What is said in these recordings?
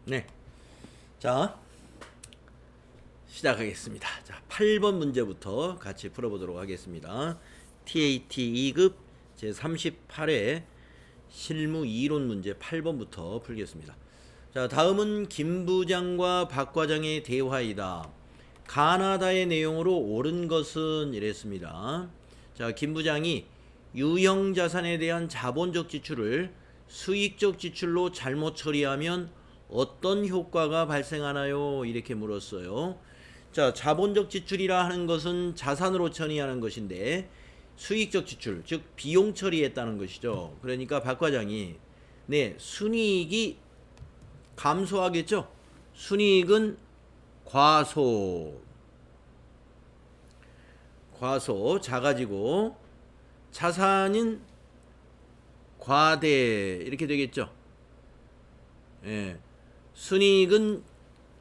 네. 자, 시작하겠습니다. 자, 8번 문제부터 같이 풀어보도록 하겠습니다. TAT 2급 제38회 실무 이론 문제 8번부터 풀겠습니다. 자, 다음은 김 부장과 박 과장의 대화이다. 가나다의 내용으로 옳은 것은 이랬습니다. 자, 김 부장이 유형 자산에 대한 자본적 지출을 수익적 지출로 잘못 처리하면 어떤 효과가 발생하나요? 이렇게 물었어요. 자, 자본적 지출이라 하는 것은 자산으로 처리하는 것인데 수익적 지출, 즉 비용 처리했다는 것이죠. 그러니까 박 과장이 순이익이 감소하겠죠. 순이익은 과소 작아지고 자산은 과대 이렇게 되겠죠. 예. 순이익은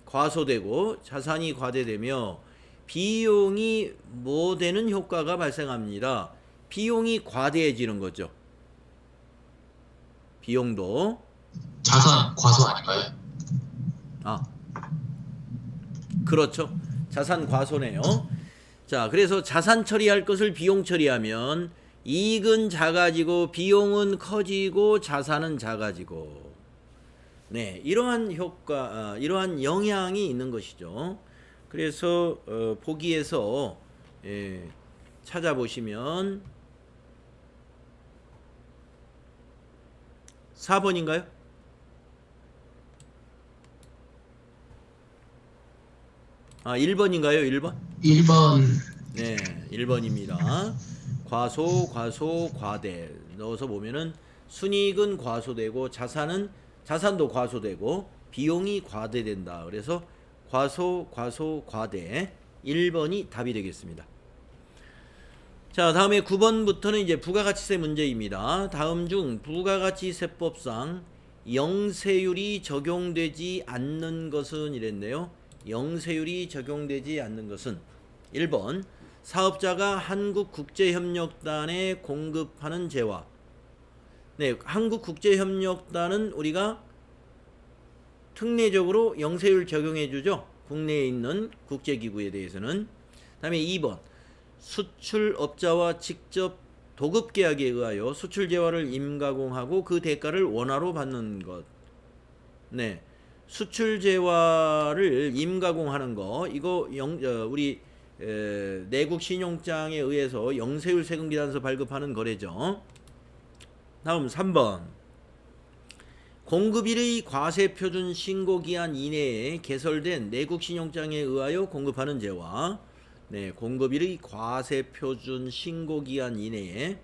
과소되고 자산이 과대되며 비용이 뭐 되는 효과가 발생합니다. 비용이 과대해지는 거죠. 비용도 자산 과소 아닌가요? 그렇죠. 자산 과소네요. 자, 그래서 자산 처리할 것을 비용 처리하면 이익은 작아지고 비용은 커지고 자산은 작아지고 이러한 효과, 이러한 영향이 있는 것이죠. 그래서 보기에서 찾아보시면 4번인가요? 1번인가요? 1번? 1번. 네, 1번입니다. 과소, 과대 넣어서 보면은 순이익은 과소되고 자산도 과소되고 비용이 과대된다. 그래서 과소, 과대 1번이 답이 되겠습니다. 자, 다음에 9번부터는 이제 부가가치세 문제입니다. 다음 중 부가가치세법상 영세율이 적용되지 않는 것은 이랬네요. 영세율이 적용되지 않는 것은 1번 사업자가 한국국제협력단에 공급하는 재화. 한국국제협력단은 우리가 특례적으로 영세율 적용해주죠. 국내에 있는 국제기구에 대해서는. 다음에 2번 수출업자와 직접 도급계약에 의하여 수출재화를 임가공하고 그 대가를 원화로 받는 것. 수출재화를 임가공하는 거 이거 우리 내국신용장에 의해서 영세율 세금계산서 발급하는 거래죠. 다음 3번 공급일의 과세표준 신고기한 이내에 개설된 내국신용장에 의하여 공급하는 재화. 공급일의 과세표준 신고기한 이내에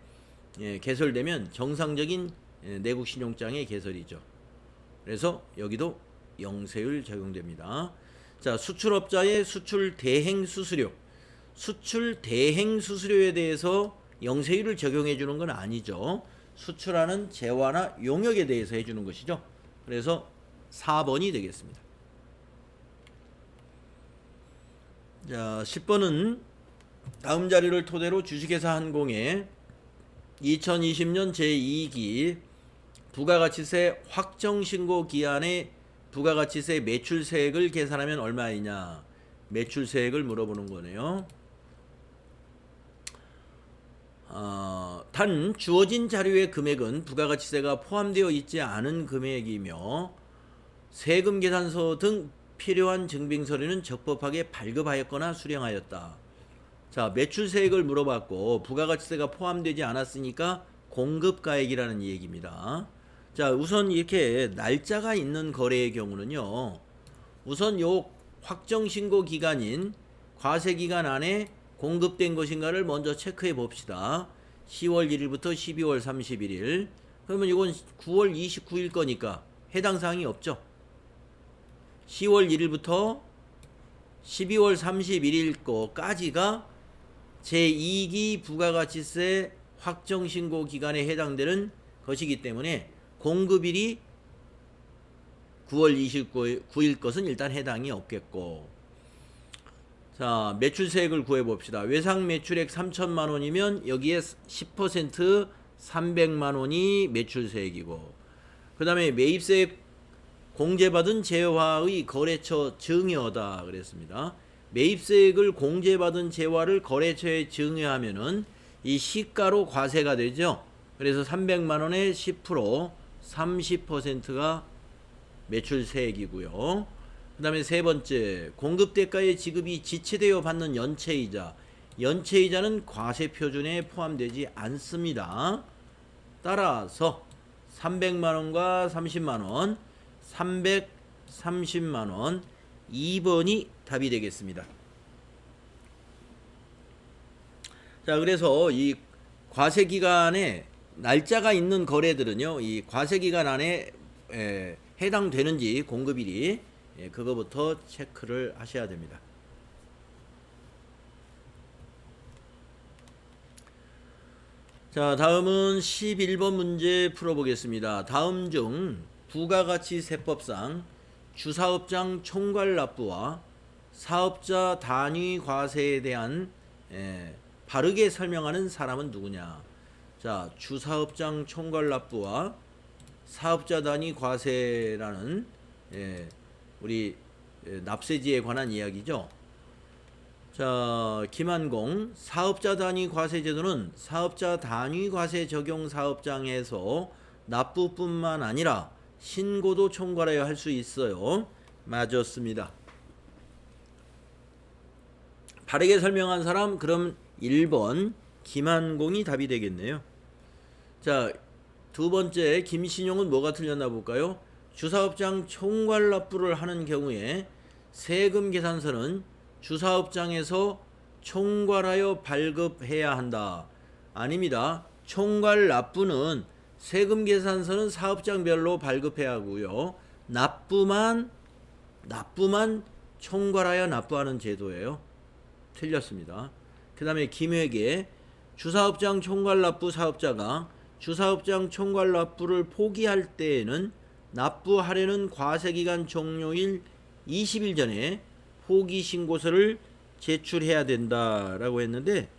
개설되면 정상적인 내국신용장의 개설이죠. 그래서 여기도 영세율 적용됩니다. 자, 수출업자의 수출 대행 수수료. 수출 대행 수수료에 대해서 영세율을 적용해 주는 건 아니죠. 수출하는 재화나 용역에 대해서 해주는 것이죠. 그래서 4번이 되겠습니다. 자, 10번은 다음 자료를 토대로 주식회사 한공의 2020년 제2기 부가가치세 확정신고 기한의 부가가치세 매출세액을 계산하면 얼마이냐, 매출세액을 물어보는 거네요. 단 주어진 자료의 금액은 부가가치세가 포함되어 있지 않은 금액이며 세금 계산서 등 필요한 증빙서류는 적법하게 발급하였거나 수령하였다. 자, 매출세액을 물어봤고 부가가치세가 포함되지 않았으니까 공급가액이라는 얘기입니다. 자, 우선 이렇게 날짜가 있는 거래의 경우는요, 우선 요 확정신고 기간인 과세기간 안에 공급된 것인가를 먼저 체크해 봅시다. 10월 1일부터 12월 31일. 그러면 이건 9월 29일 거니까 해당 사항이 없죠. 10월 1일부터 12월 31일 거까지가 제2기 부가가치세 확정신고 기간에 해당되는 것이기 때문에 공급일이 9월 29일 것은 일단 해당이 없겠고, 자, 매출세액을 구해봅시다. 외상 매출액 3천만 원이면 여기에 10% 300만 원이 매출세액이고, 그 다음에 매입세액 공제받은 재화의 거래처 증여다 그랬습니다. 매입세액을 공제받은 재화를 거래처에 증여하면은 이 시가로 과세가 되죠. 그래서 300만 원에 10% 30%가 매출세액이고요. 그 다음에 세 번째, 공급대가의 지급이 지체되어 받는 연체이자. 연체이자는 과세표준에 포함되지 않습니다. 따라서 300만원과 30만원, 330만원, 2번이 답이 되겠습니다. 자, 그래서 이 과세기간에 날짜가 있는 거래들은요, 이 과세기간 안에 해당되는지 공급일이 그거부터 체크를 하셔야 됩니다. 자, 다음은 11번 문제 풀어보겠습니다. 다음 중 부가가치세법상 주사업장 총괄납부와 사업자 단위 과세에 대한 바르게 설명하는 사람은 누구냐. 자, 주사업장 총괄납부와 사업자 단위 과세라는 우리 납세지에 관한 이야기죠. 자, 김한공, 사업자 단위 과세 제도는 사업자 단위 과세 적용 사업장에서 납부뿐만 아니라 신고도 총괄하여 할 수 있어요. 맞았습니다. 바르게 설명한 사람, 그럼 1번 김한공이 답이 되겠네요. 자, 두 번째 김신용은 뭐가 틀렸나 볼까요? 주사업장 총괄 납부를 하는 경우에 세금 계산서는 주사업장에서 총괄하여 발급해야 한다. 아닙니다. 총괄 납부는 세금 계산서는 사업장별로 발급해야 하고요. 납부만 총괄하여 납부하는 제도예요. 틀렸습니다. 그 다음에 김회계, 주사업장 총괄 납부 사업자가 주사업장 총괄 납부를 포기할 때에는 납부하려는 과세기간 종료일 20일 전에 포기 신고서를 제출해야 된다라고 했는데,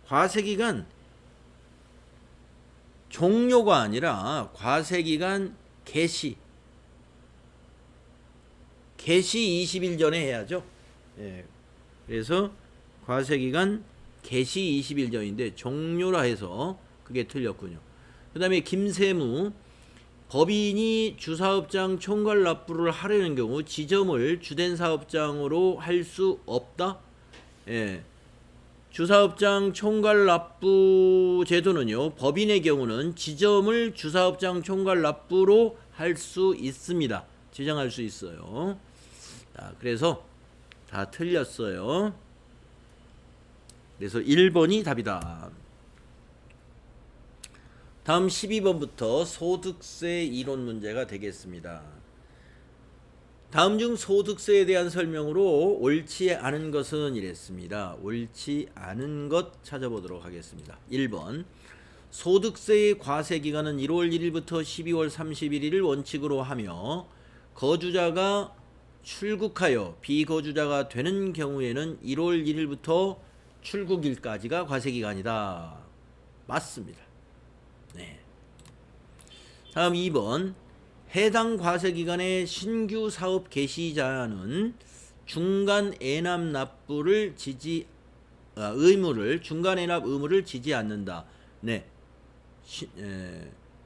과세기간 종료가 아니라 과세기간 개시 20일 전에 해야죠. 그래서 과세기간 개시 20일 전인데 종료라 해서 그게 틀렸군요. 그 다음에 김세무, 법인이 주사업장 총괄 납부를 하려는 경우 지점을 주된 사업장으로 할 수 없다. 주사업장 총괄 납부 제도는요, 법인의 경우는 지점을 주사업장 총괄 납부로 할 수 있습니다. 지정할 수 있어요. 자, 그래서 다 틀렸어요. 그래서 1번이 답이다. 다음 12번부터 소득세 이론 문제가 되겠습니다. 다음 중 소득세에 대한 설명으로 옳지 않은 것은 이랬습니다. 옳지 않은 것 찾아보도록 하겠습니다. 1번, 소득세의 과세기간은 1월 1일부터 12월 31일을 원칙으로 하며 거주자가 출국하여 비거주자가 되는 경우에는 1월 1일부터 출국일까지가 과세기간이다. 맞습니다. 네. 다음 2번, 해당 과세기간에 신규 사업 개시자는 중간 애납 납부를 중간 애납 의무를 지지 않는다. 네.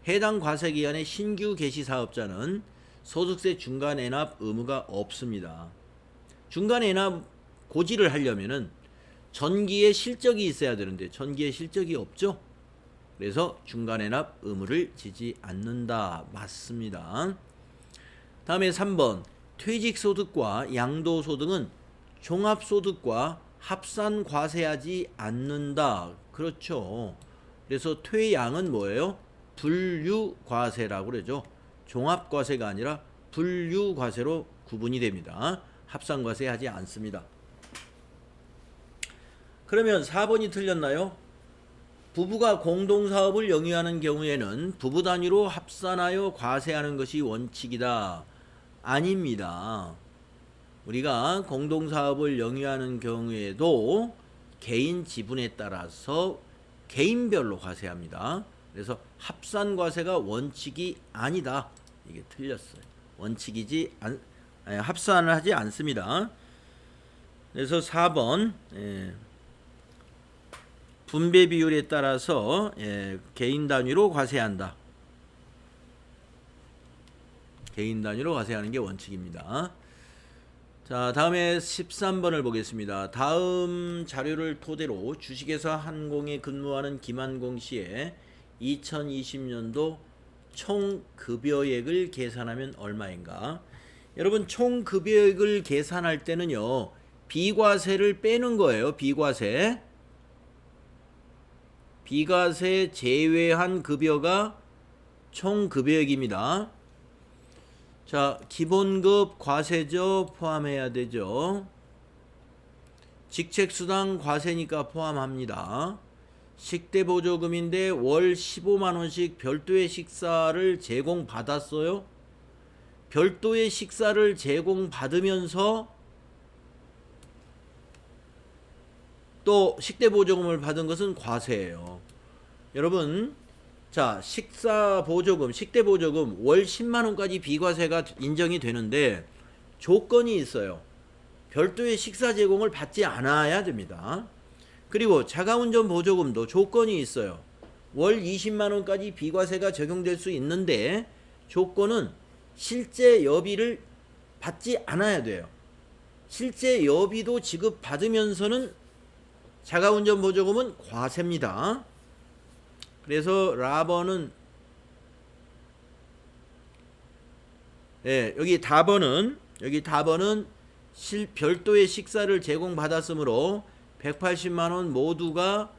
해당 과세기간에 신규 개시 사업자는 소득세 중간 애납 의무가 없습니다. 중간 애납 고지를 하려면은 전기에 실적이 있어야 되는데 전기에 실적이 없죠. 그래서 중간 애납 의무를 지지 않는다. 맞습니다. 다음에 3번, 퇴직소득과 양도소득은 종합소득과 합산 과세하지 않는다. 그렇죠. 그래서 퇴양은 뭐예요? 분류과세라고 그러죠. 종합과세가 아니라 분류과세로 구분이 됩니다. 합산과세하지 않습니다. 그러면 4번이 틀렸나요? 부부가 공동사업을 영위하는 경우에는 부부 단위로 합산하여 과세하는 것이 원칙이다. 아닙니다. 우리가 공동사업을 영위하는 경우에도 개인 지분에 따라서 개인별로 과세합니다. 그래서 합산과세가 원칙이 아니다. 이게 틀렸어요. 원칙이지 합산을 하지 않습니다. 그래서 4번 분배 비율에 따라서 개인 단위로 과세한다. 개인 단위로 과세하는 게 원칙입니다. 자, 다음에 13번을 보겠습니다. 다음 자료를 토대로 주식회사 한공에 근무하는 김한공 씨의 2020년도 총 급여액을 계산하면 얼마인가? 여러분, 총 급여액을 계산할 때는요, 비과세를 빼는 거예요. 비과세 제외한 급여가 총 급여액입니다. 자, 기본급 과세죠. 포함해야 되죠. 직책수당 과세니까 포함합니다. 식대보조금인데 월 15만원씩 별도의 식사를 제공받았어요. 별도의 식사를 제공받으면서 또 식대보조금을 받은 것은 과세예요. 여러분, 자, 식사보조금, 식대보조금 월 10만원까지 비과세가 인정이 되는데 조건이 있어요. 별도의 식사 제공을 받지 않아야 됩니다. 그리고 자가운전 보조금도 조건이 있어요. 월 20만원까지 비과세가 적용될 수 있는데 조건은 실제 여비를 받지 않아야 돼요. 실제 여비도 지급받으면서는 자가운전 보조금은 과세입니다. 그래서 라번은 여기 답번은 별도의 식사를 제공받았으므로 180만원 모두가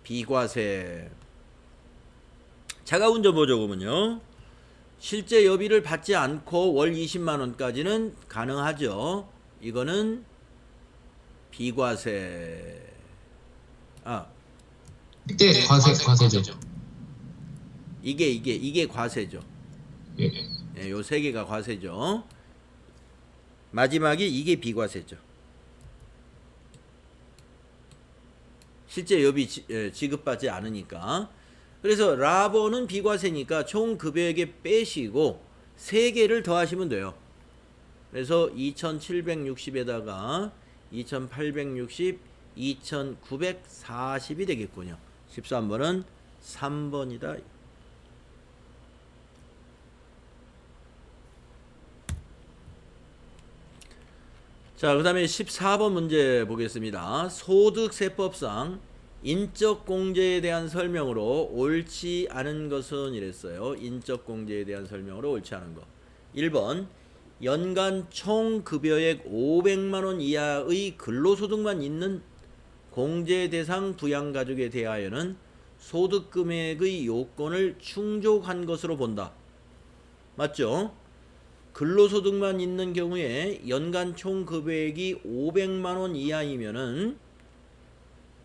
비과세. 자가운전 보조금은요, 실제 여비를 받지 않고 월 20만원까지는 가능하죠. 이거는 비과세. 이때 과세죠. 이게 과세죠. 예. 요 세 개가 과세죠. 마지막이 이게 비과세죠. 실제 여비 지급받지 않으니까. 그래서 라버는 비과세니까 총 급여액에 빼시고 3개를 더하시면 돼요. 그래서 2760에다가 2860, 2940이 되겠군요. 13번은 3번이다. 자, 그 다음에 14번 문제 보겠습니다. 소득세법상 인적공제에 대한 설명으로 옳지 않은 것은 이랬어요. 인적공제에 대한 설명으로 옳지 않은 거. 1번, 연간 총급여액 500만원 이하의 근로소득만 있는 공제대상 부양가족에 대하여는 소득금액의 요건을 충족한 것으로 본다. 맞죠? 근로소득만 있는 경우에 연간 총급여액이 500만원 이하이면은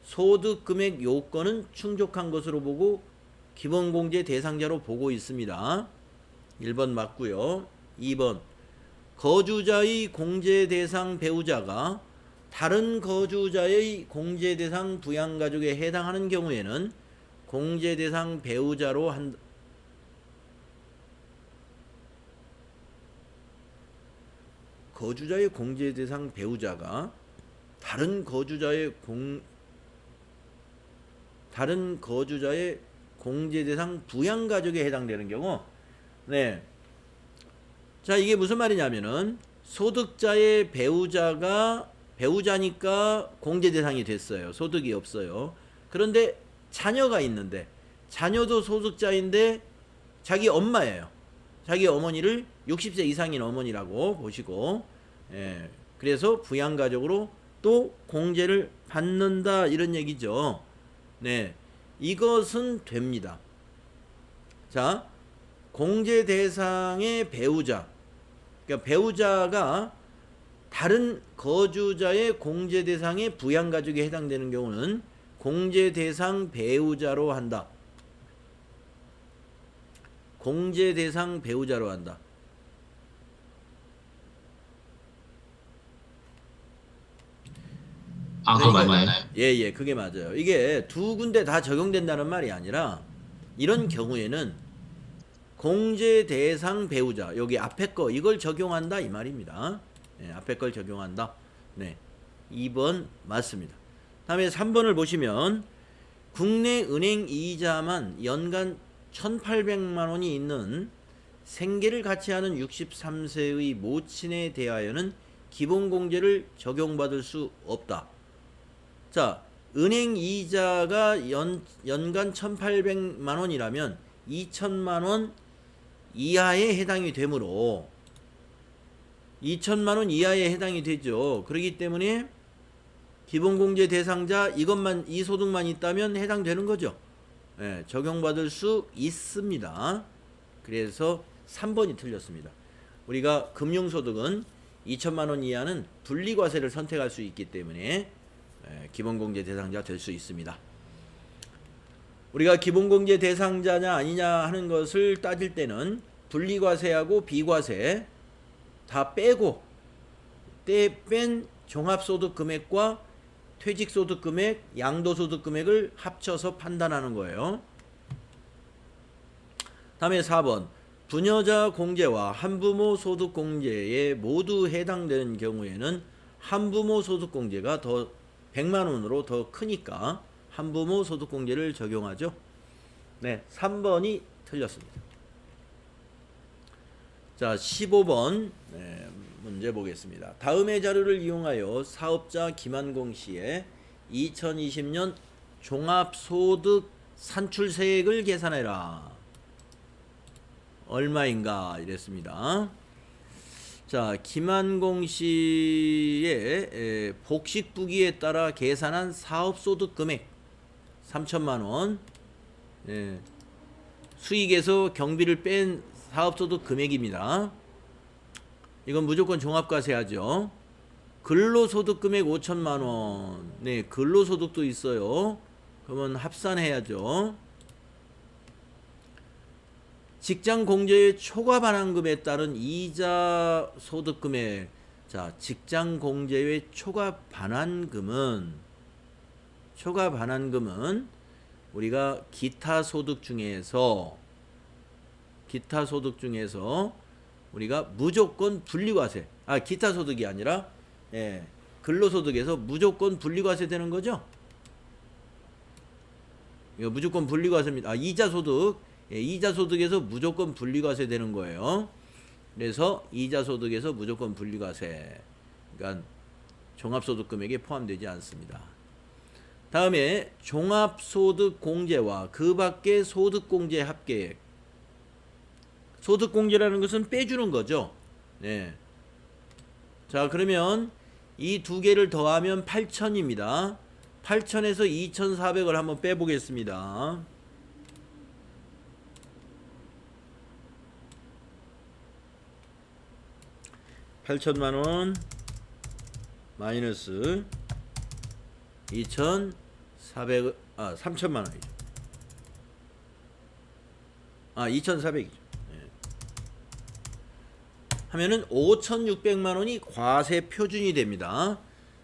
소득금액 요건은 충족한 것으로 보고 기본공제 대상자로 보고 있습니다. 1번 맞고요. 2번, 거주자의 공제 대상 배우자가 다른 거주자의 공제 대상 부양가족에 해당하는 경우에는 공제 대상 배우자로 한다. 거주자의 공제 대상 배우자가 다른 거주자의 공제 대상 부양가족에 해당되는 경우, 네. 자, 이게 무슨 말이냐면은 소득자의 배우자니까 공제 대상이 됐어요. 소득이 없어요. 그런데 자녀가 있는데 자녀도 소득자인데 자기 엄마예요. 자기 어머니를 60세 이상인 어머니라고 보시고, 그래서 부양가족으로 또 공제를 받는다 이런 얘기죠. 네, 이것은 됩니다. 자, 공제 대상의 배우자, 그러니까 배우자가 다른 거주자의 공제 대상의 부양가족에 해당되는 경우는 공제 대상 배우자로 한다. 공제 대상 배우자로 한다. 그거 맞나요? 예, 그게 맞아요. 이게 두 군데 다 적용된다는 말이 아니라 이런 경우에는 공제 대상 배우자 여기 앞에 거 이걸 적용한다 이 말입니다. 네, 앞에 걸 적용한다. 네, 2번 맞습니다. 다음에 3번을 보시면 국내 은행 이자만 연간 1,800만 원이 있는 생계를 같이 하는 63세의 모친에 대하여는 기본공제를 적용받을 수 없다. 자, 은행 이자가 연간 1,800만 원이라면 2천만 원 이하에 해당이 되므로 2천만 원 이하에 해당이 되죠. 그렇기 때문에 기본공제 대상자 이것만 이 소득만 있다면 해당되는 거죠. 예, 적용받을 수 있습니다. 그래서 3번이 틀렸습니다. 우리가 금융소득은 2천만 원 이하는 분리과세를 선택할 수 있기 때문에 기본공제 대상자 될 수 있습니다. 우리가 기본공제 대상자냐 아니냐 하는 것을 따질 때는 분리과세하고 비과세 다 빼고 뺀 종합소득 금액과 퇴직소득 금액, 양도소득 금액을 합쳐서 판단하는 거예요. 다음에 4번 부녀자 공제와 한부모 소득 공제에 모두 해당되는 경우에는 한부모 소득 공제가 더 100만 원으로 더 크니까 한부모 소득 공제를 적용하죠. 네, 3번이 틀렸습니다. 자, 15번 문제 보겠습니다. 다음의 자료를 이용하여 사업자 김한공 씨의 2020년 종합소득 산출세액을 계산해라. 얼마인가 이랬습니다. 자, 김한공 씨의 복식부기에 따라 계산한 사업소득 금액 3천만 원, 수익에서 경비를 뺀 사업소득 금액입니다. 이건 무조건 종합과세하죠. 근로소득 금액 5천만 원. 네, 근로소득도 있어요. 그러면 합산해야죠. 직장 공제의 초과 반환금에 따른 이자 소득 금액. 자, 직장 공제의 초과 반환금은 우리가 기타 소득 중에서 우리가 무조건 분리과세. 기타 소득이 아니라 근로소득에서 무조건 분리과세 되는 거죠. 이거 무조건 분리과세입니다. 이자 소득. 이자 소득에서 무조건 분리과세 되는 거예요. 그래서 이자 소득에서 무조건 분리과세. 그러니까 종합소득 금액에 포함되지 않습니다. 다음에 종합소득 공제와 그 밖의 소득 공제 합계액. 소득 공제라는 것은 빼주는 거죠. 네. 자, 그러면 이 두 개를 더하면 8천입니다. 8천에서 2,400을 한번 빼보겠습니다. 8천만 원 마이너스 2,400 3천만 원이죠. 2,400이죠. 하면은 5,600만 원이 과세 표준이 됩니다.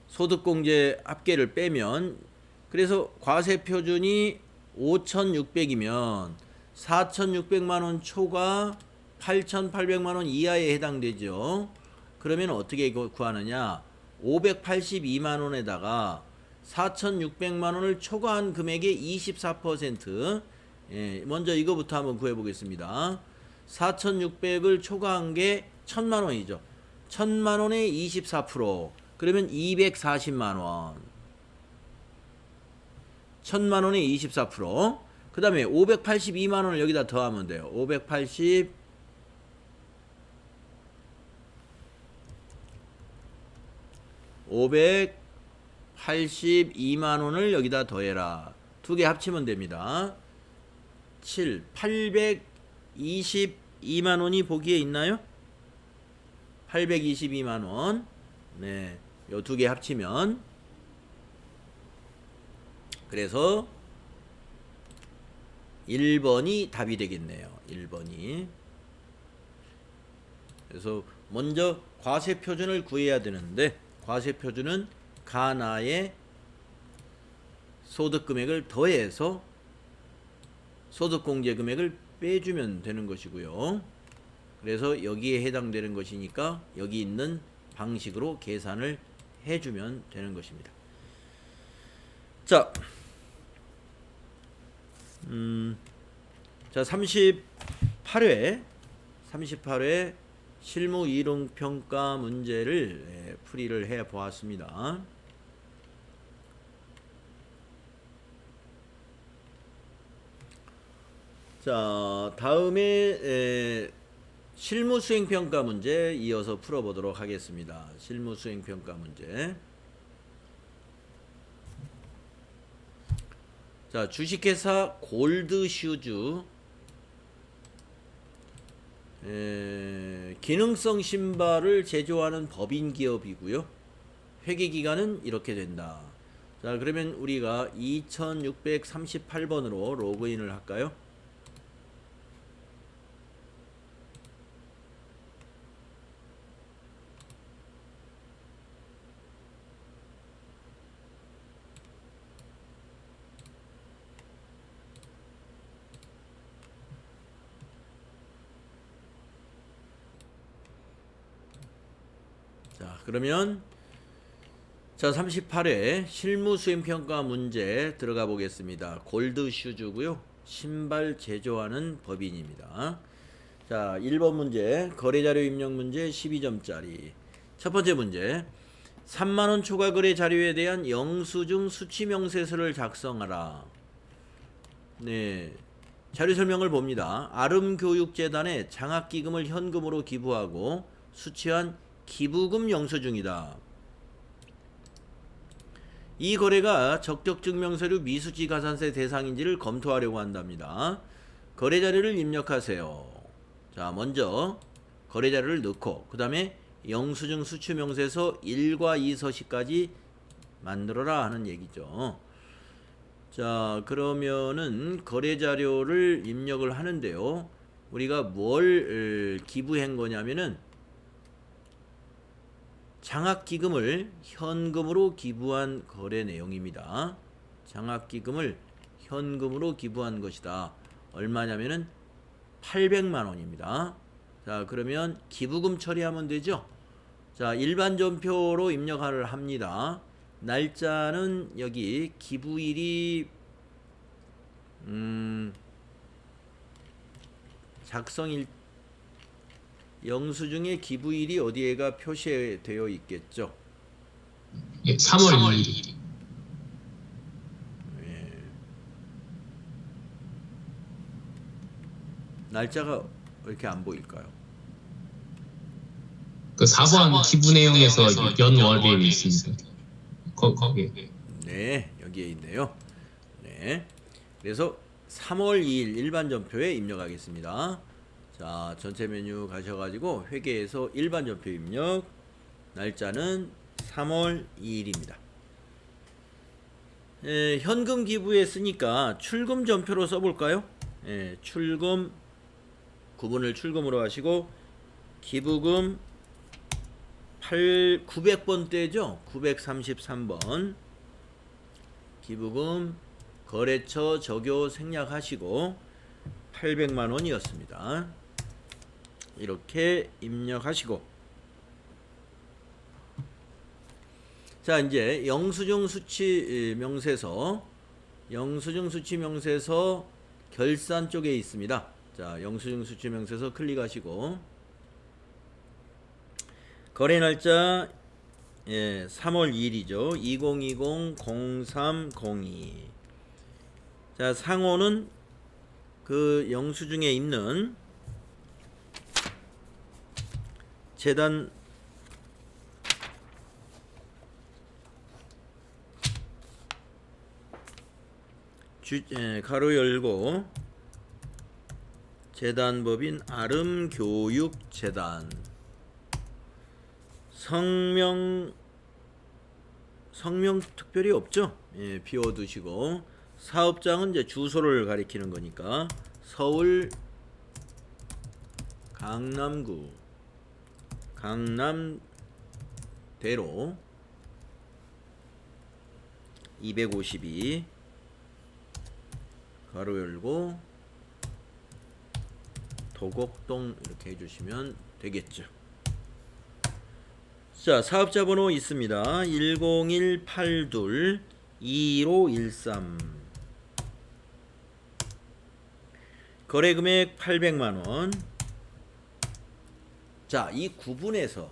소득공제 합계를 빼면. 그래서 과세 표준이 5,600이면 4,600만 원 초과 8,800만 원 이하에 해당되죠. 그러면 어떻게 구하느냐? 582만 원에다가 4,600만 원을 초과한 금액의 24%. 먼저 이거부터 한번 구해 보겠습니다. 4,600을 초과한 게 1,000만 원이죠. 1,000만 원에 24%. 그러면 240만 원. 1,000만 원에 24%. 그 다음에 582만 원을 여기다 더하면 돼요. 582만 원을 여기다 더해라. 두 개 합치면 됩니다. 822만 원이 보기에 있나요? 822만 원. 네, 요 두 개 합치면. 그래서 1번이 답이 되겠네요. 1번이. 그래서 먼저 과세 표준을 구해야 되는데, 과세 표준은 가나의 소득 금액을 더해서 소득공제 금액을 빼주면 되는 것이고요. 그래서 여기에 해당되는 것이니까 여기 있는 방식으로 계산을 해주면 되는 것입니다. 자, 자 38회 실무 이론 평가 문제를 풀이를 해 보았습니다. 자, 다음에 실무 수행 평가 문제 이어서 풀어보도록 하겠습니다. 실무 수행 평가 문제. 자, 주식회사 골드슈즈 기능성 신발을 제조하는 법인 기업이고요. 회계 기간은 이렇게 된다. 자, 그러면 우리가 2638번으로 로그인을 할까요? 자, 그러면 자 38회 실무 수행 평가 문제 들어가 보겠습니다. 골드 슈즈고요. 신발 제조하는 법인입니다. 자, 1번 문제 거래자료 입력 문제 12점짜리. 첫 번째 문제 3만원 초과 거래 자료에 대한 영수증 수치 명세서를 작성하라. 네, 자료 설명을 봅니다. 아름교육재단에 장학기금을 현금으로 기부하고 수취한 기부금 영수증이다. 이 거래가 적격증명서류 미수지 가산세 대상인지를 검토하려고 한답니다. 거래 자료를 입력하세요. 자, 먼저 거래 자료를 넣고 그 다음에 영수증 수취 명세서 1과 2 서식까지 만들어라 하는 얘기죠. 자, 그러면은 거래 자료를 입력을 하는데요. 우리가 뭘 기부한 거냐면은 장학기금을 현금으로 기부한 거래 내용입니다. 장학기금을 현금으로 기부한 것이다. 얼마냐면은 800만 원입니다. 자, 그러면 기부금 처리하면 되죠. 자, 일반 전표로 입력을 합니다. 날짜는 여기 기부일이 작성일 영수증의 기부일이 어디에가 표시되어 있겠죠. 예, 3월 2일. 날짜가 왜 이렇게 안 보일까요? 그 4번 기부 내용에서 연월일이 있습니다. 거기에. 네, 여기에 있네요. 네, 그래서 3월 2일 일반 전표에 입력하겠습니다. 자, 전체 메뉴 가셔가지고 회계에서 일반 전표 입력, 날짜는 3월 2일입니다. 현금 기부했으니까 출금 전표로 써볼까요? 출금 구분을 출금으로 하시고 기부금 900번대죠. 933번 기부금 거래처 적요 생략하시고 800만 원이었습니다. 이렇게 입력하시고 자, 이제 영수증 수취 명세서 결산 쪽에 있습니다. 자, 영수증 수취 명세서 클릭하시고 거래 날짜 3월 2일이죠. 2020-0302. 자, 상호는 그 영수증에 있는 재단 가로 열고 재단법인 아름교육재단 성명 특별히 없죠. 비워두시고 사업장은 이제 주소를 가리키는 거니까 서울 강남구 강남대로 252 가로 열고 도곡동 이렇게 해주시면 되겠죠. 자, 사업자 번호 있습니다. 10182-2513. 거래금액 800만원. 자, 이 구분에서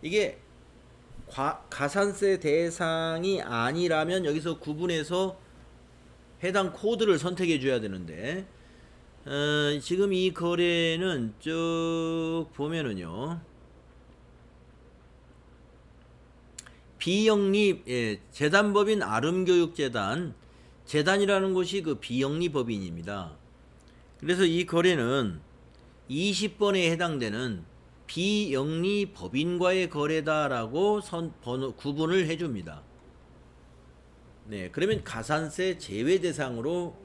이게 가산세 대상이 아니라면 여기서 구분해서 해당 코드를 선택해 줘야 되는데, 지금 이 거래는 쭉 보면은요, 비영리, 재단법인 아름교육재단, 재단이라는 곳이 그 비영리 법인입니다. 그래서 이 거래는 20번에 해당되는 비영리 법인과의 거래다라고 구분을 해줍니다. 네, 그러면 가산세 제외 대상으로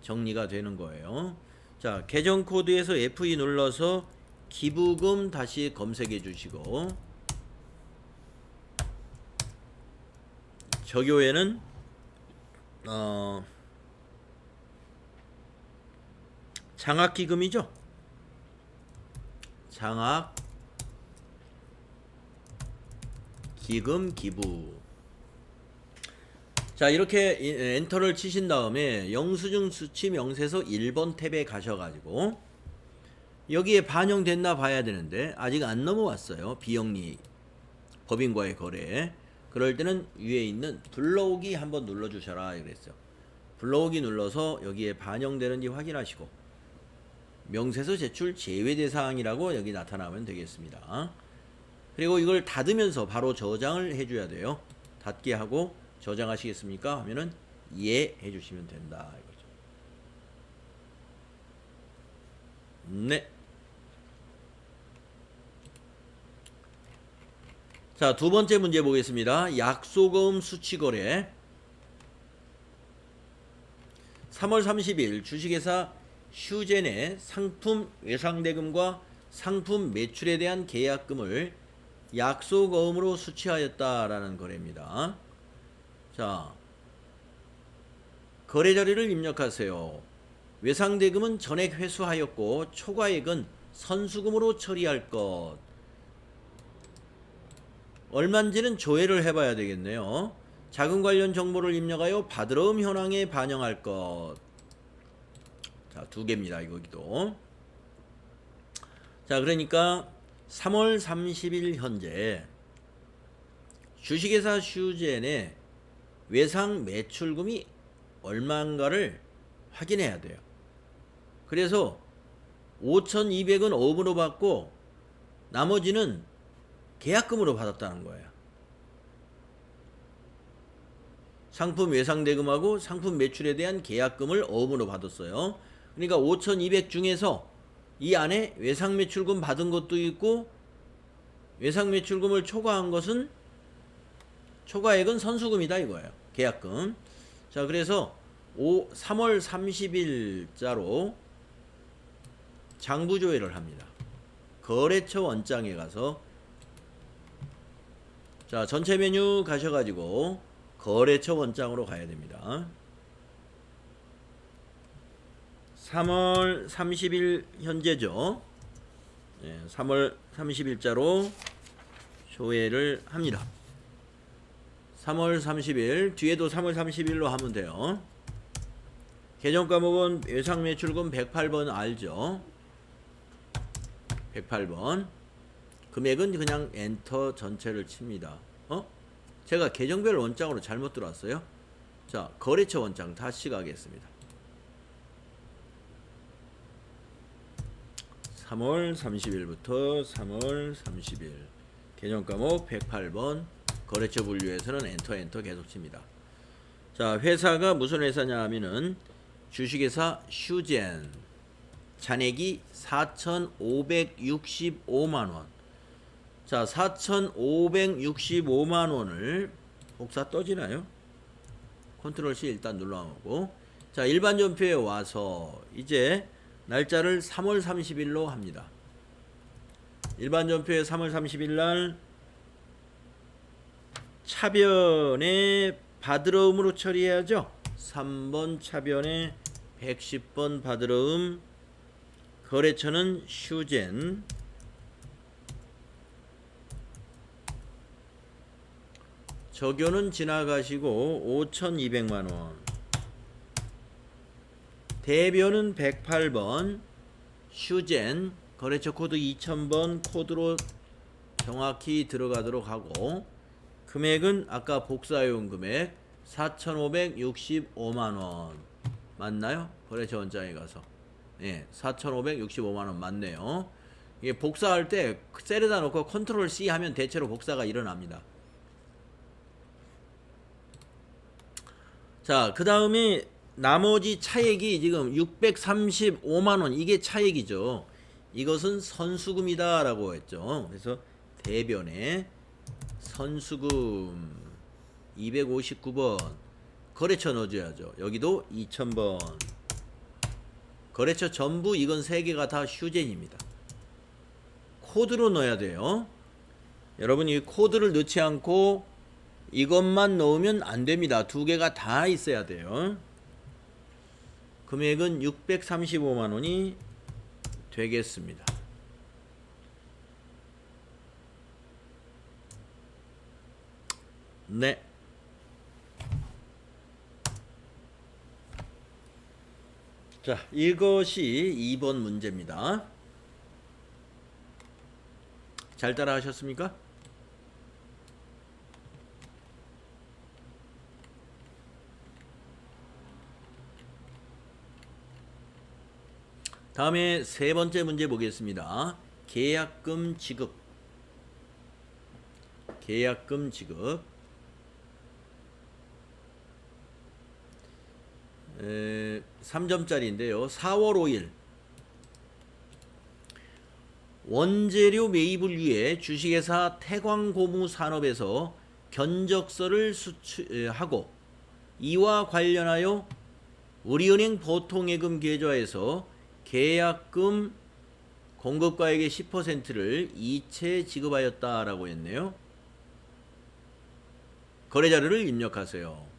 정리가 되는 거예요. 자, 계정 코드에서 F2 눌러서 기부금 다시 검색해 주시고, 저교에는 장학기금이죠. 장학기금 기부. 자, 이렇게 엔터를 치신 다음에 영수증 수취 명세서 1번 탭에 가셔가지고 여기에 반영됐나 봐야 되는데 아직 안 넘어왔어요. 비영리 법인과의 거래. 그럴 때는 위에 있는 불러오기 한번 눌러주셔라 그랬죠. 불러오기 눌러서 여기에 반영되는지 확인하시고 명세서 제출 제외 대상이라고 여기 나타나면 되겠습니다. 그리고 이걸 닫으면서 바로 저장을 해줘야 돼요. 닫게 하고 저장하시겠습니까? 하면은 예 해주시면 된다 이거죠. 네. 자, 두 번째 문제 보겠습니다. 약소금 수취거래. 3월 30일 주식회사 슈젠의 상품 외상대금과 상품 매출에 대한 계약금을 약소거음으로 수취하였다라는 거래입니다. 자, 거래 자리를 입력하세요. 외상대금은 전액 회수하였고 초과액은 선수금으로 처리할 것. 얼마인지는 조회를 해봐야 되겠네요. 자금 관련 정보를 입력하여 받으러움 현황에 반영할 것. 자, 두 개입니다. 이거기도. 자, 그러니까 3월 30일 현재 주식회사 슈젠의 외상 매출금이 얼마인가를 확인해야 돼요. 그래서 5,200은 어음으로 받고 나머지는 계약금으로 받았다는 거예요. 상품 외상대금하고 상품 매출에 대한 계약금을 어음으로 받았어요. 그러니까 5,200 중에서 이 안에 외상매출금 받은 것도 있고 외상매출금을 초과한 것은 초과액은 선수금이다 이거예요. 계약금. 자, 그래서 3월 30일자로 장부조회를 합니다. 거래처 원장에 가서 자, 전체 메뉴 가셔가지고 거래처 원장으로 가야 됩니다. 3월 30일 현재죠. 네, 3월 30일자로 조회를 합니다. 3월 30일 뒤에도 3월 30일로 하면 돼요. 계정 과목은 외상매출금 108번 알죠? 108번. 금액은 그냥 엔터 전체를 칩니다. 제가 계정별 원장으로 잘못 들어왔어요. 자, 거래처 원장 다시 가겠습니다. 3월 30일부터 3월 30일 계정 과목 108번 거래처 분류에서는 엔터 계속 칩니다. 자, 회사가 무슨 회사냐 하면은 주식회사 슈젠. 잔액이 4,565만원. 자, 4,565만원을 복사 떠지나요? 컨트롤 C 일단 눌러보고, 자, 일반 전표에 와서 이제 날짜를 3월 30일로 합니다. 일반 전표에 3월 30일 날 차변에 받으러음으로 처리해야죠. 3번 차변에 110번 받으러음 거래처는 슈젠. 적요는 지나가시고 5,200만원. 대변은 108번 슈젠. 거래처 코드 2000번 코드로 정확히 들어가도록 하고, 금액은 아까 복사해온 금액 4,565만원 맞나요? 거래처 원장에 가서 예, 4,565만원 맞네요. 이게 복사할 때 셀에다 놓고 컨트롤 C 하면 대체로 복사가 일어납니다. 자, 그 다음에 나머지 차액이 지금 635만원, 이게 차액이죠. 이것은 선수금이다 라고 했죠. 그래서 대변에 선수금 259번 거래처 넣어줘야죠. 여기도 2000번. 거래처 전부 이건 3개가 다 슈젠입니다. 코드로 넣어야 돼요. 여러분, 이 코드를 넣지 않고 이것만 넣으면 안 됩니다. 2개가 다 있어야 돼요. 금액은 635만원이 되겠습니다. 네. 자, 이것이 2번 문제입니다. 잘 따라 하셨습니까? 다음에 3번째 문제 보겠습니다. 계약금 지급. 계약금 지급. 3점짜리인데요. 4월 5일 원재료 매입을 위해 주식회사 태광고무산업에서 견적서를 수출하고 이와 관련하여 우리은행 보통예금 계좌에서 계약금 공급가액의 10%를 이체 지급하였다라고 했네요. 거래자료를 입력하세요.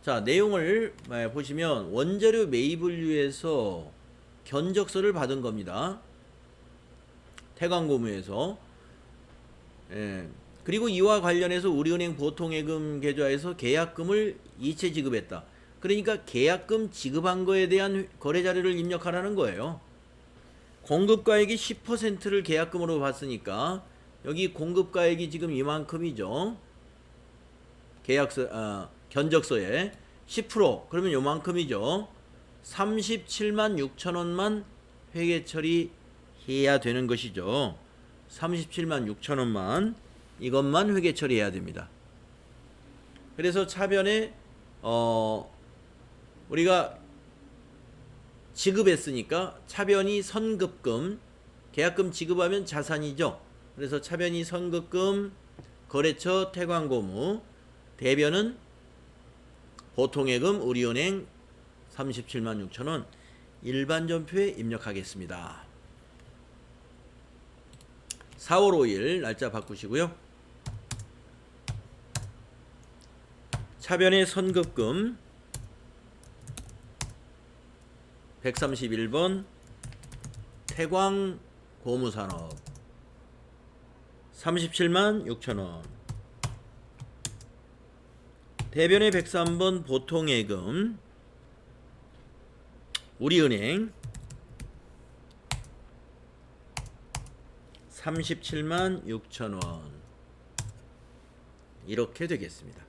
자, 내용을 보시면 원재료 매입을 위해서 견적서를 받은 겁니다. 태광고무에서. 그리고 이와 관련해서 우리은행 보통예금 계좌에서 계약금을 이체 지급했다. 그러니까 계약금 지급한 거에 대한 거래자료를 입력하라는 거예요. 공급가액이 10%를 계약금으로 받으니까 여기 공급가액이 지금 이만큼이죠. 계약서, 견적서에 10% 그러면 요만큼이죠. 37만 6천원만 회계 처리해야 되는 것이죠. 37만 6천원만 이것만 회계 처리해야 됩니다. 그래서 차변에 우리가 지급했으니까 차변이 선급금, 계약금 지급하면 자산이죠. 그래서 차변이 선급금, 거래처 태광고무, 대변은 보통예금 우리은행 37만 6천원 일반전표에 입력하겠습니다. 4월 5일 날짜 바꾸시고요. 차변의 선급금 131번 태광고무산업 37만 6천원. 대변의 103번 보통예금 우리은행 37만 6천원 이렇게 되겠습니다.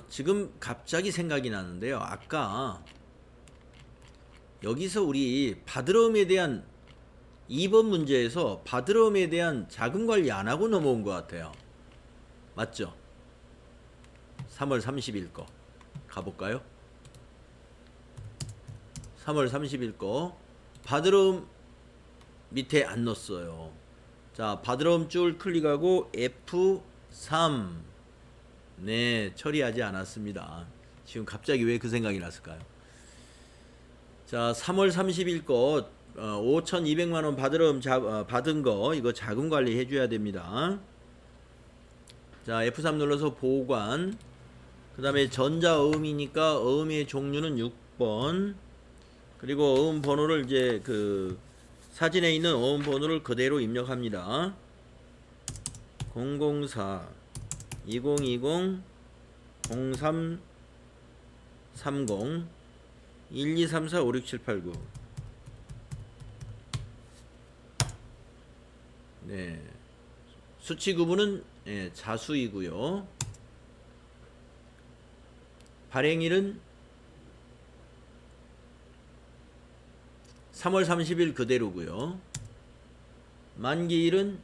지금 갑자기 생각이 나는데요. 아까 여기서 우리 바드럼에 대한 2번 문제에서 바드럼에 대한 자금 관리 안 하고 넘어온 것 같아요. 맞죠? 3월 30일 거 가볼까요? 3월 30일 거 바드럼 밑에 안 넣었어요. 자, 바드럼 줄 클릭하고 F3. 네, 처리하지 않았습니다. 지금 갑자기 왜 그 생각이 났을까요? 자, 3월 30일 거 5,200만원 받은 거 이거 자금 관리 해줘야 됩니다. 자, F3 눌러서 보관. 그 다음에 전자어음이니까 어음의 종류는 6번. 그리고 어음 번호를 이제 그 사진에 있는 어음 번호를 그대로 입력합니다. 004 2020 0330 1234 5678 9. 네. 수치 구분은 자수이고요. 발행일은 3월 30일 그대로고요. 만기일은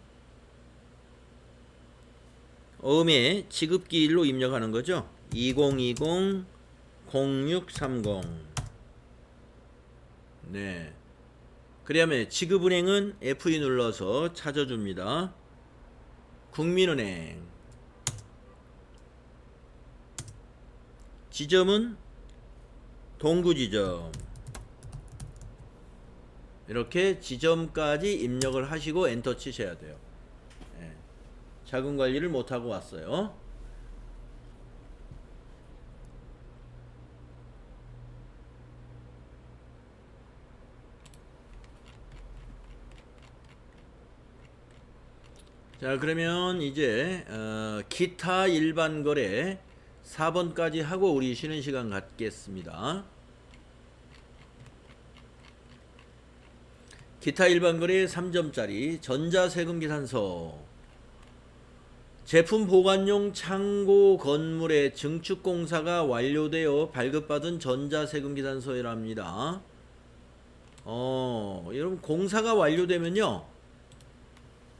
어음의 지급기일로 입력하는 거죠. 2020 0630. 네. 그다음에 지급은행은 F2 눌러서 찾아줍니다. 국민은행. 지점은 동구지점. 이렇게 지점까지 입력을 하시고 엔터 치셔야 돼요. 네. 자금 관리를 못하고 왔어요. 자, 그러면 이제 기타 일반 거래 4번까지 하고 우리 쉬는 시간 갖겠습니다. 기타 일반 거래 3점짜리 전자세금 계산서. 제품 보관용 창고 건물의 증축 공사가 완료되어 발급받은 전자세금 계산서랍니다. 여러분 공사가 완료되면요,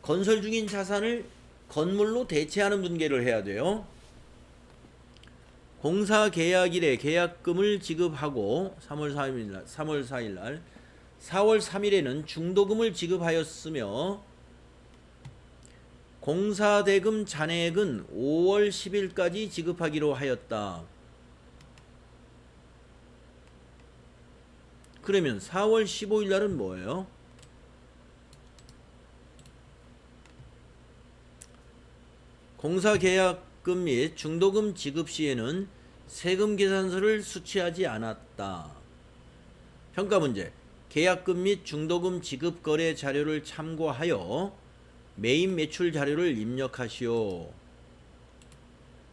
건설 중인 자산을 건물로 대체하는 분계를 해야 돼요. 공사 계약일에 계약금을 지급하고 3월 4일 날 4월 3일에는 중도금을 지급하였으며 공사대금 잔액은 5월 10일까지 지급하기로 하였다. 그러면 4월 15일 날은 뭐예요? 공사계약금 및 중도금 지급 시에는 세금 계산서를 수취하지 않았다. 평가문제. 계약금 및 중도금 지급 거래 자료를 참고하여 매입 매출 자료를 입력하시오.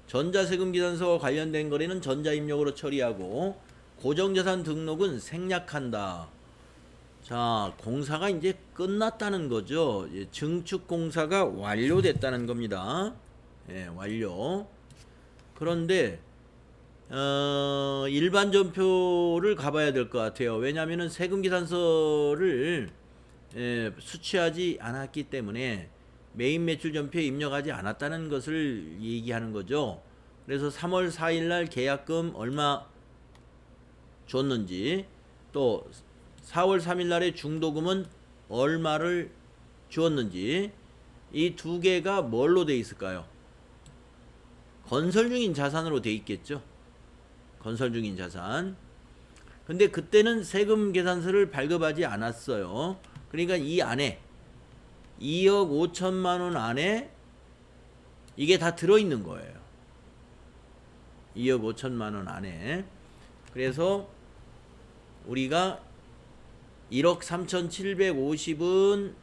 전자세금 계산서와 관련된 거래는 전자입력으로 처리하고 고정자산 등록은 생략한다. 자, 공사가 이제 끝났다는 거죠. 증축 공사가 완료됐다는 겁니다. 완료. 그런데 일반 전표를 가봐야 될 것 같아요. 왜냐하면 세금 계산서를 수취하지 않았기 때문에 매입 매출 전표에 입력하지 않았다는 것을 얘기하는 거죠. 그래서 3월 4일 날 계약금 얼마 줬는지, 또 4월 3일 날의 중도금은 얼마를 주었는지, 이 두 개가 뭘로 돼 있을까요? 건설 중인 자산으로 돼 있겠죠. 건설 중인 자산. 근데 그때는 세금 계산서를 발급하지 않았어요. 그러니까 이 안에 2억 5천만 원 안에 이게 다 들어있는 거예요. 2억 5천만 원 안에. 그래서 우리가 1억 3,750은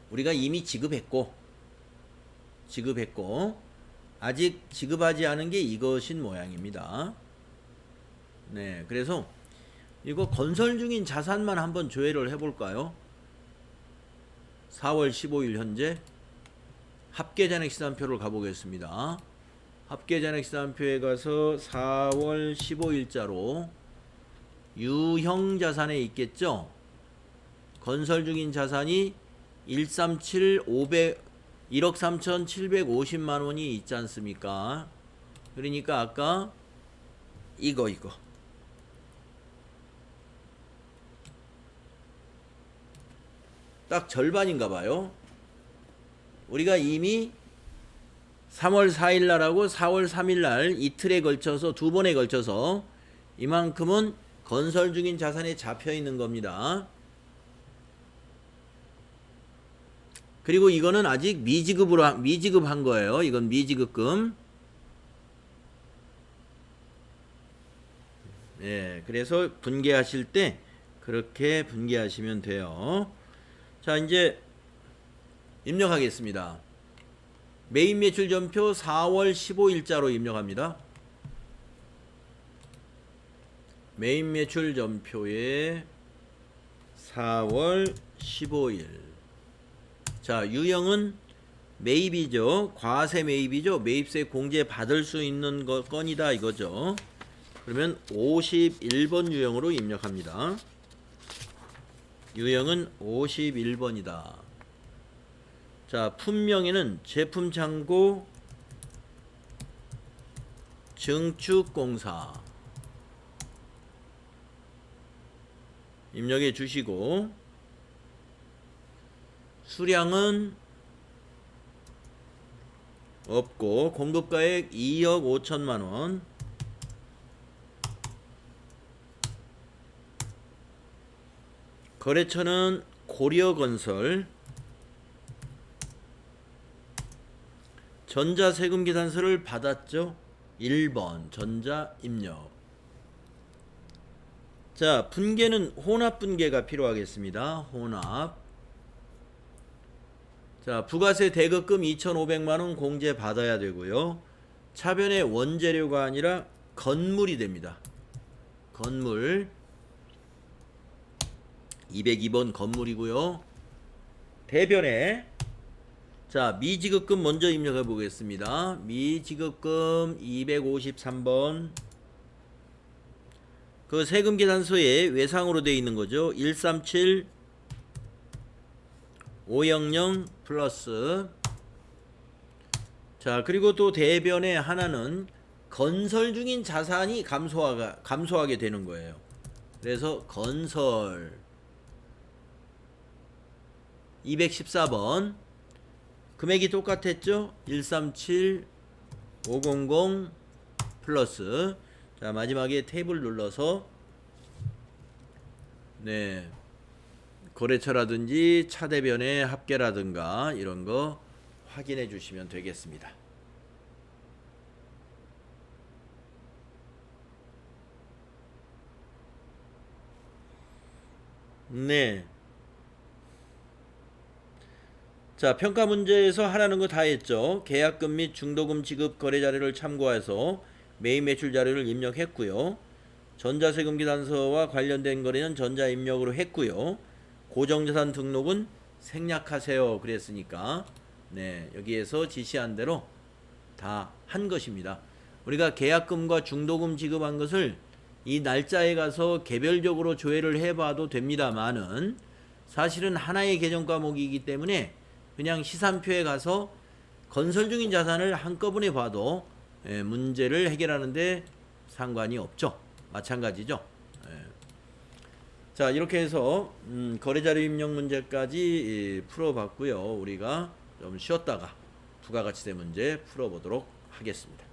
우리가 이미 지급했고 아직 지급하지 않은 게 이것인 모양입니다. 네, 그래서 이거 건설 중인 자산만 한번 조회를 해볼까요? 4월 15일 현재 합계잔액시산표를 가보겠습니다. 합계잔액시산표에 가서 4월 15일자로 유형자산에 있겠죠. 건설 중인 자산이 1억 3,750만 원이 있지 않습니까? 그러니까 아까 이거 딱 절반인가 봐요. 우리가 이미 3월 4일 날하고 4월 3일 날 이틀에 걸쳐서, 두 번에 걸쳐서 이만큼은 건설 중인 자산에 잡혀 있는 겁니다. 그리고 이거는 아직 미지급한 거예요. 이건 미지급금. 예, 그래서 분개하실 때 그렇게 분개하시면 돼요. 자, 이제 입력하겠습니다. 메인 매출 전표 4월 15일자로 입력합니다. 메인 매출 전표에 4월 15일. 자, 유형은 매입이죠. 과세 매입이죠. 매입세 공제 받을 수 있는 건이다 이거죠. 그러면 51번 유형으로 입력합니다. 유형은 51번이다. 자, 품명에는 제품 창고 증축공사 입력해 주시고, 수량은 없고 공급가액 2억 5천만 원. 거래처는 고려건설. 전자세금계산서를 받았죠. 1번 전자 입력. 자, 분개는 혼합 분개가 필요하겠습니다. 혼합. 자, 부가세 대급금 2,500만원 공제 받아야 되고요. 차변의 원재료가 아니라 건물이 됩니다. 건물 202번 건물이고요. 대변에, 자, 미지급금 먼저 입력해 보겠습니다. 미지급금 253번. 그 세금계산서에 외상으로 되어 있는 거죠. 137 500 플러스. 자, 그리고 또 대변에 하나는 건설 중인 자산이 감소하게 되는 거예요. 그래서 건설 214번. 금액이 똑같았죠. 137 500 플러스. 자, 마지막에 탭을 눌러서 네, 거래처라든지 차대변의 합계라든가 이런 거 확인해 주시면 되겠습니다. 네. 자, 평가 문제에서 하라는 거 다 했죠. 계약금 및 중도금 지급 거래 자료를 참고해서 메인 매출 자료를 입력했고요. 전자세금 계산서와 관련된 거래는 전자 입력으로 했고요. 고정자산 등록은 생략하세요 그랬으니까 네, 여기에서 지시한 대로 다 한 것입니다. 우리가 계약금과 중도금 지급한 것을 이 날짜에 가서 개별적으로 조회를 해봐도 됩니다만은 사실은 하나의 계정 과목이기 때문에 그냥 시산표에 가서 건설 중인 자산을 한꺼번에 봐도 문제를 해결하는데 상관이 없죠. 마찬가지죠. 자, 이렇게 해서 거래자료 입력 문제까지 풀어봤고요. 우리가 좀 쉬었다가 부가가치세 문제 풀어보도록 하겠습니다.